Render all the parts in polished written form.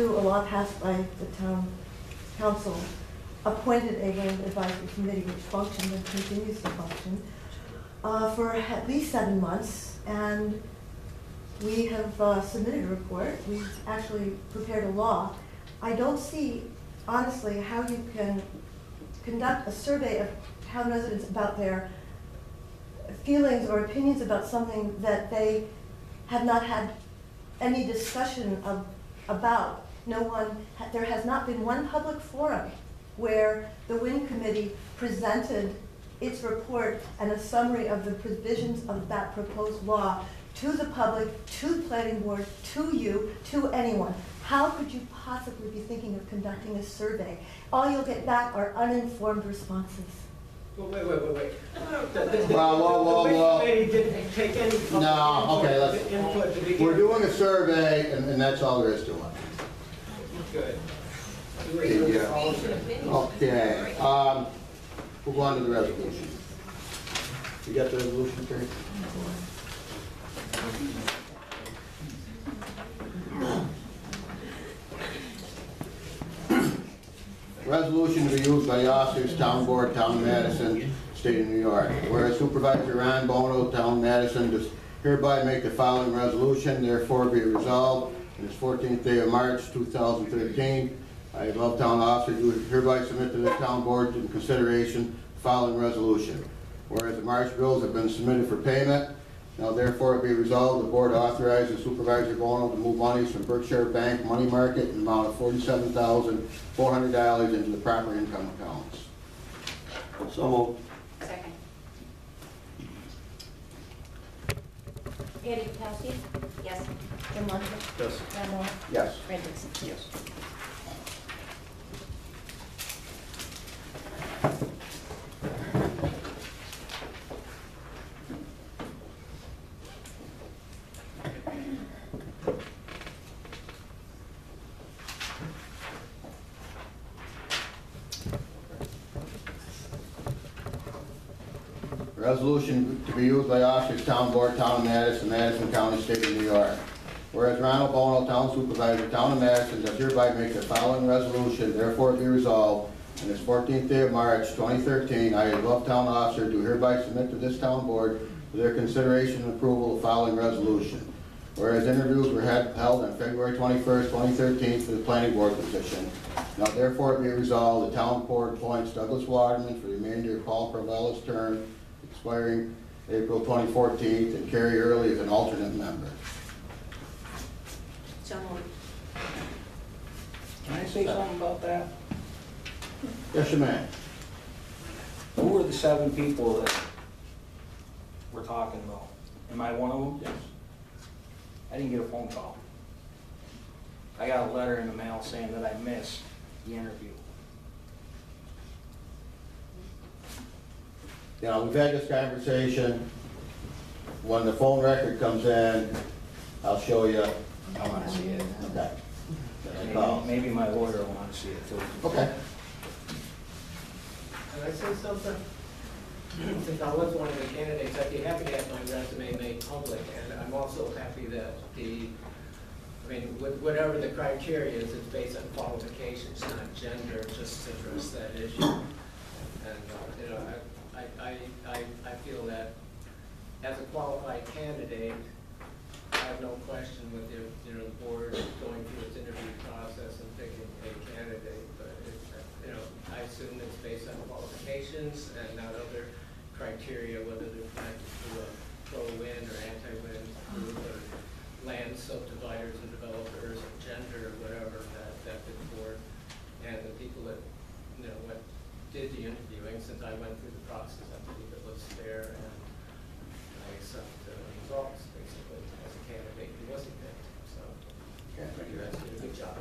to a law passed by the town council, appointed a land advisory committee which functioned and continues to function for at least 7 months, and we have submitted a report. We've actually prepared a law. I don't see, honestly, how you can conduct a survey of town residents about their feelings or opinions about something that they have not had any discussion about. There has not been one public forum where the WIN committee presented its report and a summary of the provisions of that proposed law to the public, to the planning board, to you, to anyone. How could you possibly be thinking of conducting a survey? All you'll get back are uninformed responses. Well, wait. Well. They didn't take any public No, okay, input to begin. We're doing a survey, and that's all there is to it. Good. Okay, we'll go on to the resolution. You got the resolution, Terry? Resolution to be used by the officers, Town Board, Town of Madison, State of New York. Whereas Supervisor Ron Bono, Town of Madison, does hereby make the following resolution, therefore be resolved on this 14th day of March 2013. I, above town officer, do hereby submit to the Town Board in consideration the following resolution. Whereas the March bills have been submitted for payment, now therefore it be resolved, the board authorizes Supervisor Bono to move monies from Berkshire Bank money market in the amount of $47,400 into the proper income accounts. So moved. Second. Andy Bukowski? Yes. Jim Lundy? Yes. Ron Moore? Yes. Fred Dixon? Yes. Resolution to be used by officers, Town Board, Town of Madison, Madison County, State of New York. Whereas Ronald Bono, Town Supervisor, Town of Madison, does hereby make the following resolution, therefore be resolved, on this 14th day of March 2013, I, above town officer, do hereby submit to this Town Board for their consideration and approval the following resolution. Whereas interviews were held on February 21st, 2013 for the planning board position, now therefore be resolved, the Town Board appoints Douglas Waterman for the remainder of Paul Pravella's term, expiring April 2014, and Carrie Early as an alternate member. So moved. Can I say something about that? Yes, you may. Who were the 7 people that we're talking about? Am I one of them? Yes. I didn't get a phone call. I got a letter in the mail saying that I missed the interview. You know, we've had this conversation. When the phone record comes in, I'll show you. I want to see it. Okay. Then I call. Maybe my lawyer will want to see it too. Okay. Can I say something? Since I was one of the candidates, I'd be happy to have my resume made public, and I'm also happy that whatever the criteria is, it's based on qualifications, not gender, just to address that issue. And, I feel that as a qualified candidate, I have no question with the board going through its interview process and picking a candidate, but I assume it's based on qualifications and not other criteria, whether they're trying to do a pro-win or anti-win group or land subdividers and developers or gender or whatever that the board and the people that did the interviewing, since I went through the process, I believe it was fair, and I accept the results basically as a candidate who wasn't picked. So you guys did a good job.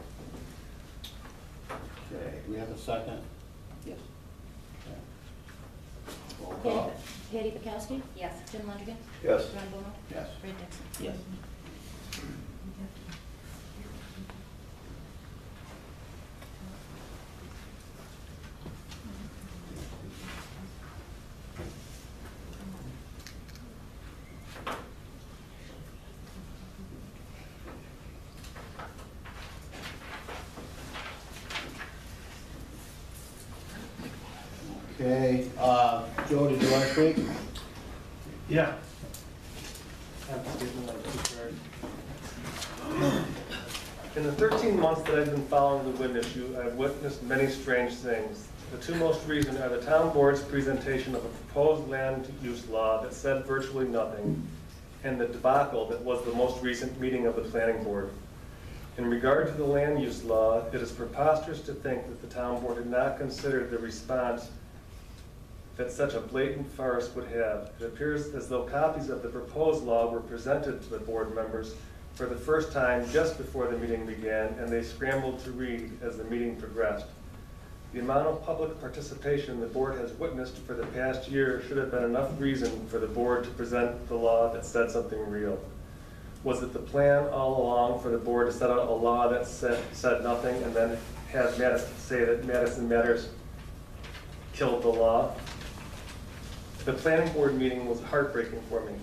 Okay. Do we have a second? Yes. Okay. Roll call. Patty Bukowski? Yes. Jim Lundy? Yes. Ron Bono? Yes. Fred Dixon? Yes. Okay, Joe, did you want to speak? Yeah. In the 13 months that I've been following the wind issue, I've witnessed many strange things. The two most recent are the town board's presentation of a proposed land use law that said virtually nothing, and the debacle that was the most recent meeting of the planning board. In regard to the land use law, it is preposterous to think that the town board had not considered the response that such a blatant farce would have. It appears as though copies of the proposed law were presented to the board members for the first time just before the meeting began, and they scrambled to read as the meeting progressed. The amount of public participation the board has witnessed for the past year should have been enough reason for the board to present the law that said something real. Was it the plan all along for the board to set out a law that said nothing and then have Madison say that Madison Matters killed the law? The planning board meeting was heartbreaking for me.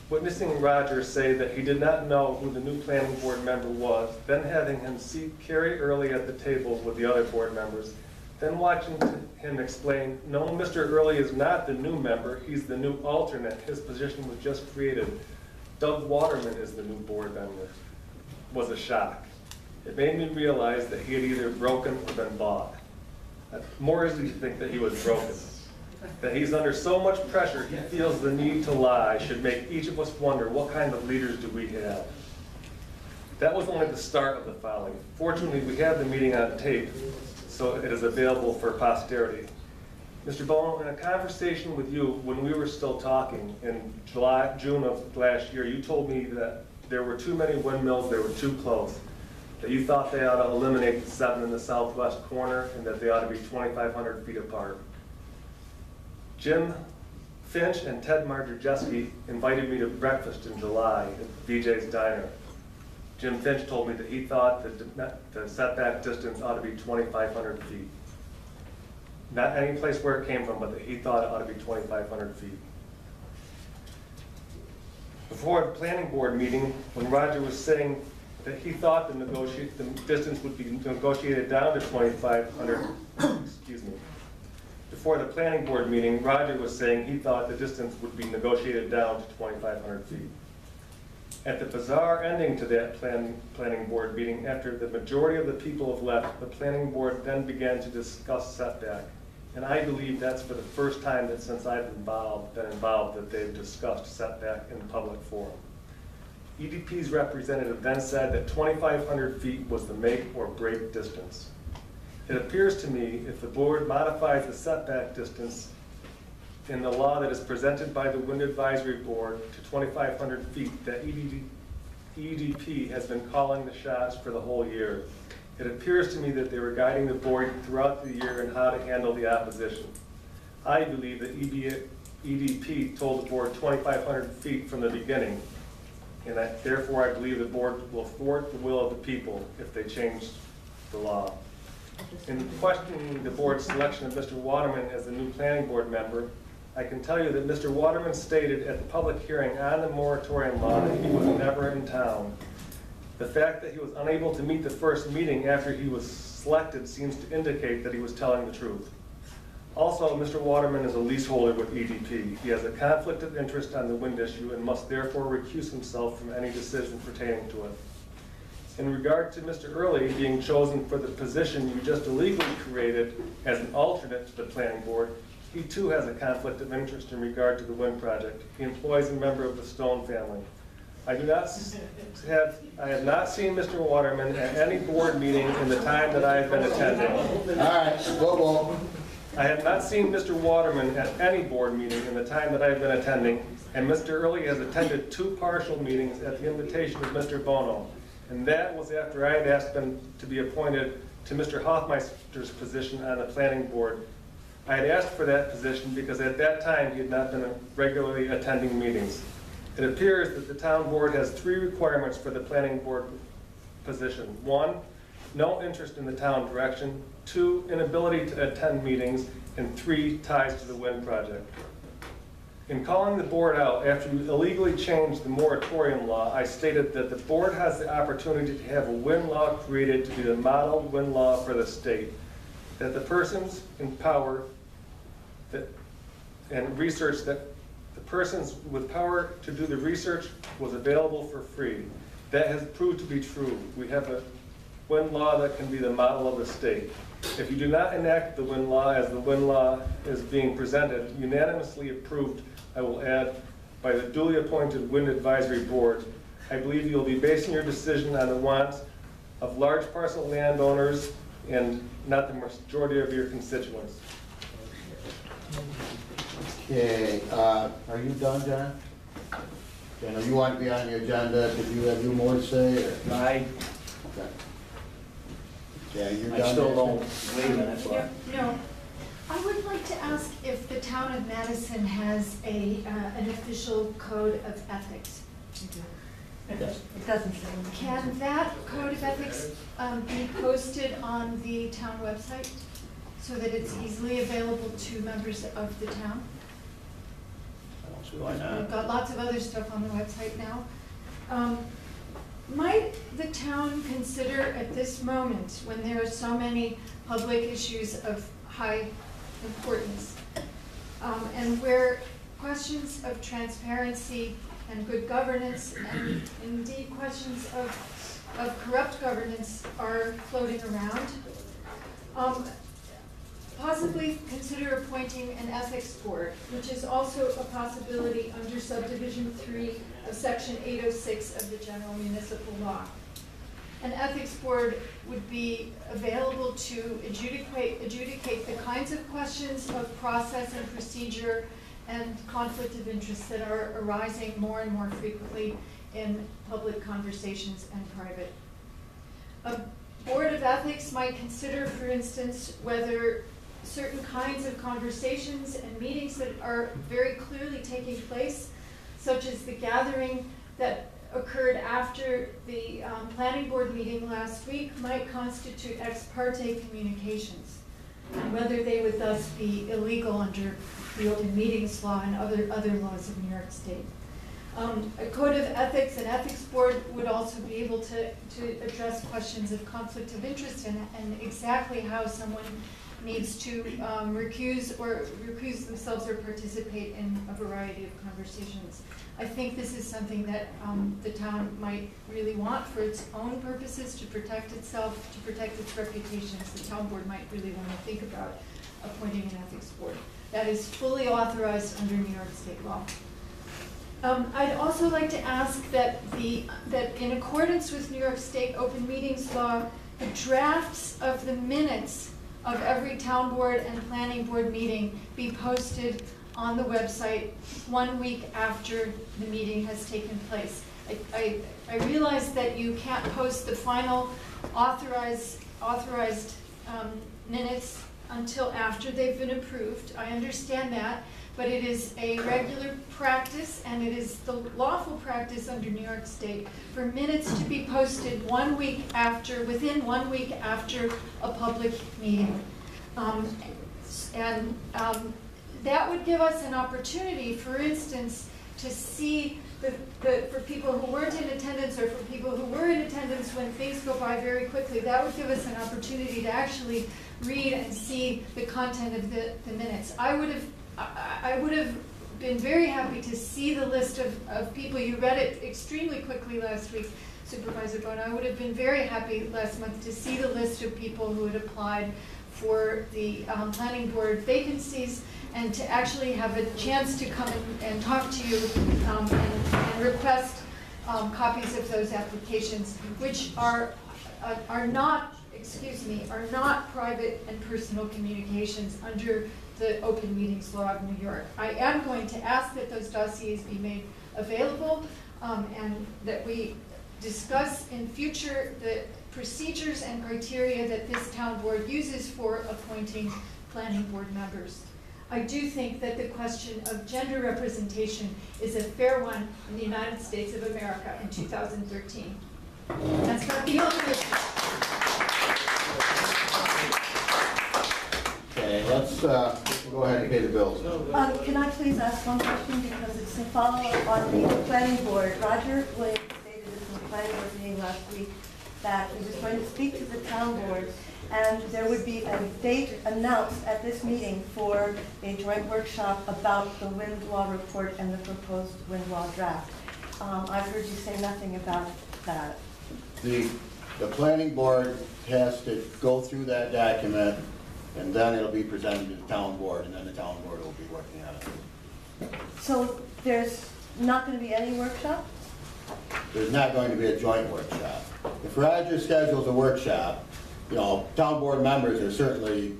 Witnessing Roger say that he did not know who the new planning board member was, then having him seat Carrie Early at the table with the other board members, then watching him explain, no, Mr. Early is not the new member, he's the new alternate, his position was just created. Doug Waterman is the new board member, was a shock. It made me realize that he had either broken or been bought. More easily to think that he was broken. That he's under so much pressure, he feels the need to lie should make each of us wonder what kind of leaders do we have. That was only the start of the folly. Fortunately, we have the meeting on tape, so it is available for posterity. Mr. Bono, in a conversation with you when we were still talking in June of last year, you told me that there were too many windmills, they were too close, that you thought they ought to eliminate the 7 in the southwest corner and that they ought to be 2,500 feet apart. Jim Finch and Ted Marczewski invited me to breakfast in July at VJ's Diner. Jim Finch told me that he thought that the setback distance ought to be 2,500 feet. Not any place where it came from, but that he thought it ought to be 2,500 feet. Before the planning board meeting, when Roger was saying that he thought the distance would be negotiated down to 2,500, excuse me. Before the planning board meeting, Roger was saying he thought the distance would be negotiated down to 2,500 feet. At the bizarre ending to that planning board meeting, after the majority of the people have left, the planning board then began to discuss setback. And I believe that's for the first time that since I've been involved that they've discussed setback in public forum. EDP's representative then said that 2,500 feet was the make or break distance. It appears to me if the board modifies the setback distance in the law that is presented by the Wind Advisory Board to 2,500 feet, that EDP has been calling the shots for the whole year. It appears to me that they were guiding the board throughout the year in how to handle the opposition. I believe that EDP told the board 2,500 feet from the beginning, and therefore I believe the board will thwart the will of the people if they change the law. In questioning the board's selection of Mr. Waterman as the new planning board member, I can tell you that Mr. Waterman stated at the public hearing on the moratorium law that he was never in town. The fact that he was unable to meet the first meeting after he was selected seems to indicate that he was telling the truth. Also, Mr. Waterman is a leaseholder with EDP. He has a conflict of interest on the wind issue and must therefore recuse himself from any decision pertaining to it. In regard to Mr. Early being chosen for the position you just illegally created as an alternate to the planning board, he too has a conflict of interest in regard to the wind project. He employs a member of the Stone family. I have not seen Mr. Waterman at any board meeting in the time that I have been attending. All right, whoa. I have not seen Mr. Waterman at any board meeting in the time that I have been attending, and Mr. Early has attended 2 partial meetings at the invitation of Mr. Bono. And that was after I had asked him to be appointed to Mr. Hoffmeister's position on the planning board. I had asked for that position because at that time he had not been regularly attending meetings. It appears that the town board has 3 requirements for the planning board position. 1, no interest in the town direction. 2, inability to attend meetings. And 3, ties to the wind project. In calling the board out after you illegally changed the moratorium law, I stated that the board has the opportunity to have a wind law created to be the model wind law for the state, that the persons in power and research that the persons with power to do the research was available for free. That has proved to be true. We have a WIN law that can be the model of the state. If you do not enact the WIN law as the WIN law is being presented, unanimously approved, I will add, by the duly appointed WIN Advisory Board, I believe you'll be basing your decision on the wants of large parcel landowners and not the majority of your constituents. Okay, are you done, John? Okay, now you want to be on the agenda, did you have more to say, or? I Okay. Yeah, you're done. still Nancy? don't, wait a minute, so No, I would like to ask if the town of Madison has an official code of ethics. It doesn't say. Can that code of ethics be posted on the town website so that it's easily available to members of the town? I don't see why We've not. got lots of other stuff on the website now. Might the town consider at this moment, when there are so many public issues of high importance, and where questions of transparency and good governance, and indeed questions of corrupt governance are floating around, possibly consider appointing an ethics board, which is also a possibility under subdivision 3 of section 806 of the general municipal law. An ethics board would be available to adjudicate the kinds of questions of process and procedure and conflict of interest that are arising more and more frequently in public conversations and private. A board of ethics might consider, for instance, whether certain kinds of conversations and meetings that are very clearly taking place, such as the gathering that occurred after the planning board meeting last week, might constitute ex parte communications, and whether they would thus be illegal under the open meetings law and other laws of New York State. A code of ethics, an ethics board would also be able to address questions of conflict of interest and exactly how someone needs to recuse themselves or participate in a variety of conversations. I think this is something that the town might really want for its own purposes, to protect itself, to protect its reputations. The town board might really want to think about appointing an ethics board. That is fully authorized under New York State law. I'd also like to ask that in accordance with New York State open meetings law, the drafts of the minutes of every town board and planning board meeting be posted on the website 1 week after the meeting has taken place. I realize that you can't post the final authorized minutes until after they've been approved. I understand that, but it is a regular practice, and it is the lawful practice under New York State for minutes to be posted 1 week after, within 1 week after a public meeting. That would give us an opportunity, for instance, to see for people who weren't in attendance or for people who were in attendance when things go by very quickly, that would give us an opportunity to actually read and see the content of the minutes. I would have been very happy to see the list of people. You read it extremely quickly last week, Supervisor Bone. I would have been very happy last month to see the list of people who had applied for the planning board vacancies, and to actually have a chance to come and talk to you and request copies of those applications, which are not private and personal communications under the open meetings law of New York. I am going to ask that those dossiers be made available, and that we discuss in future the procedures and criteria that this town board uses for appointing planning board members. I do think that the question of gender representation is a fair one in the United States of America in 2013. That's not the only issue. Okay, let's go ahead and pay the bills. Can I please ask one question, because it's a follow-up on the planning board. Roger Williams stated this in the planning board meeting last week, that he was going to speak to the town board, and there would be a date announced at this meeting for a joint workshop about the wind law report and the proposed wind law draft. I've heard you say nothing about that. The planning board has to go through that document, and then it'll be presented to the town board, and then the town board will be working on it. So there's not going to be any workshop? There's not going to be a joint workshop. If Roger schedules a workshop, town board members are certainly,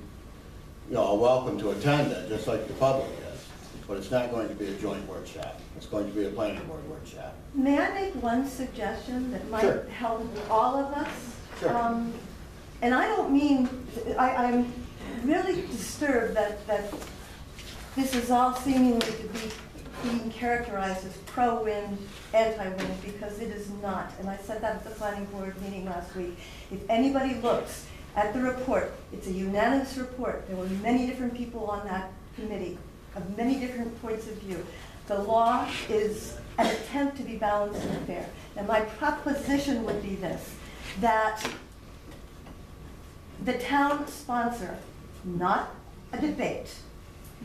welcome to attend it, just like the public is. But it's not going to be a joint workshop. It's going to be a planning board workshop. May I make one suggestion that might Sure. help all of us? Sure. And I don't mean, I'm really disturbed that this is all seemingly to be being characterized as pro-wind, anti-wind, because it is not. And I said that at the planning board meeting last week. If anybody looks at the report, it's a unanimous report. There were many different people on that committee of many different points of view. The law is an attempt to be balanced and fair. And my proposition would be this, that the town sponsor, not a debate,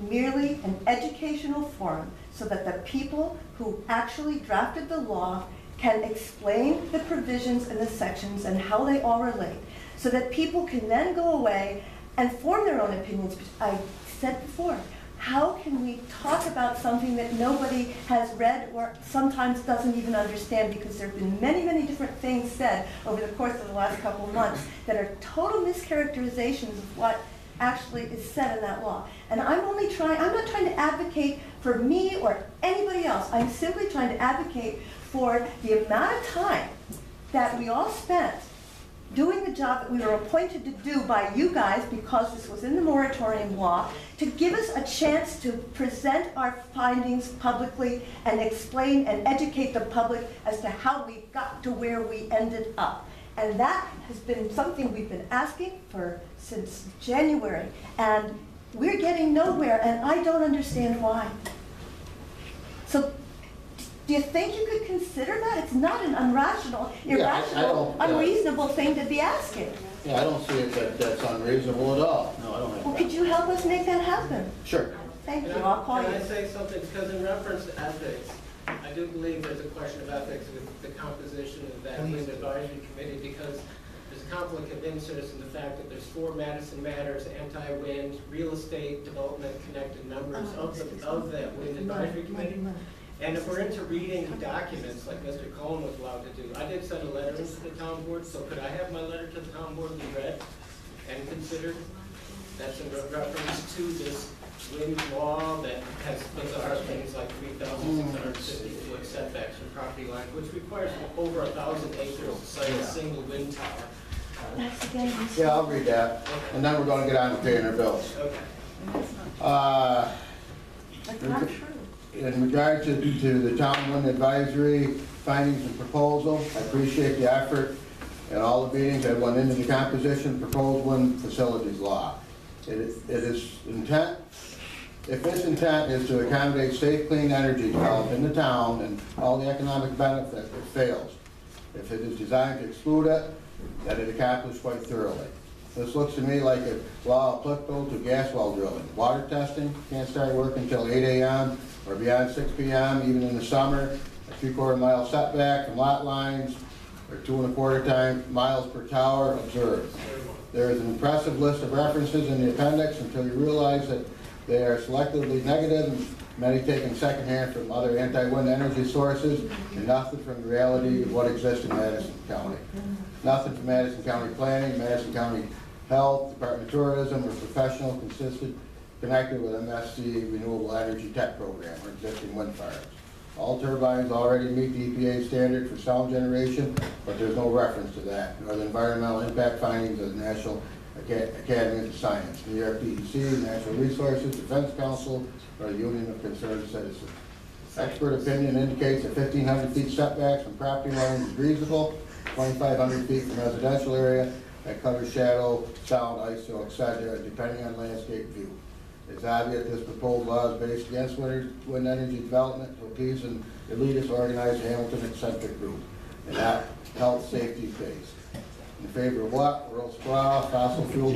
merely an educational forum, so that the people who actually drafted the law can explain the provisions and the sections and how they all relate, so that people can then go away and form their own opinions. I said before, how can we talk about something that nobody has read or sometimes doesn't even understand, because there have been many, many different things said over the course of the last couple of months that are total mischaracterizations of what actually is said in that law. And I'm not trying to advocate for me or anybody else. I'm simply trying to advocate for the amount of time that we all spent doing the job that we were appointed to do by you guys, because this was in the moratorium law, to give us a chance to present our findings publicly and explain and educate the public as to how we got to where we ended up. And that has been something we've been asking for since January, and we're getting nowhere, and I don't understand why. So, do you think you could consider that? It's not an irrational, unreasonable thing to be asking. Yeah, I don't see it that that's unreasonable at all. No, I don't have Well, that. could you help us make that happen? Sure. Thank you, I'll call Can I you. say something? Because in reference to ethics, I do believe there's a question of ethics with the composition of that wind advisory committee, because there's a conflict of interest in the fact that there's 4 Madison Matters, anti-wind, real estate development connected members of that wind advisory committee. And if we're into reading documents like Mr. Cohen was allowed to do, I did send a letter into the town board, so could I have my letter to the town board be read and considered? That's in reference to this wind law that has bizarre things like 3,650-foot setbacks from property lines, which requires over 1,000 acres to site a single wind tower. That's again. Yeah, I'll read that, and then we're going to get on to paying our bills. Okay. That's not true. In regard to the town wind advisory findings and proposal, I appreciate the effort and all the meetings that went into the composition proposed wind facilities law. It is intent. If its intent is to accommodate safe, clean energy developed in the town and all the economic benefit, it fails. If it is designed to exclude it, that it accomplished quite thoroughly. This looks to me like a law applicable to gas well drilling. Water testing can't start work until 8 a.m. or beyond 6 p.m., even in the summer. A 3/4 mile setback from lot lines, or 2 1/4 miles per tower observed. There is an impressive list of references in the appendix until you realize that they are selectively negative, and many taken secondhand from other anti-wind energy sources, and nothing from the reality of what exists in Madison County. Nothing from Madison County Planning, Madison County Health, Department of Tourism, or professional connected with MSC Renewable Energy Tech Program or existing wind farms. All turbines already meet the EPA standard for sound generation, but there's no reference to that, nor the environmental impact findings of the National Academy of Science, New York DEC, Natural Resources, Defense Council, or the Union of Concerned Citizens. Expert opinion indicates that 1,500 feet setbacks from property lines is reasonable, 2,500 feet from residential area that covers shadow, sound, ISO, etc., depending on landscape view. It's obvious this proposed law is based against wind energy development to appease an elitist organized Hamilton-eccentric group, and not health safety based. In favor of what? Earl Sprar, fossil fuel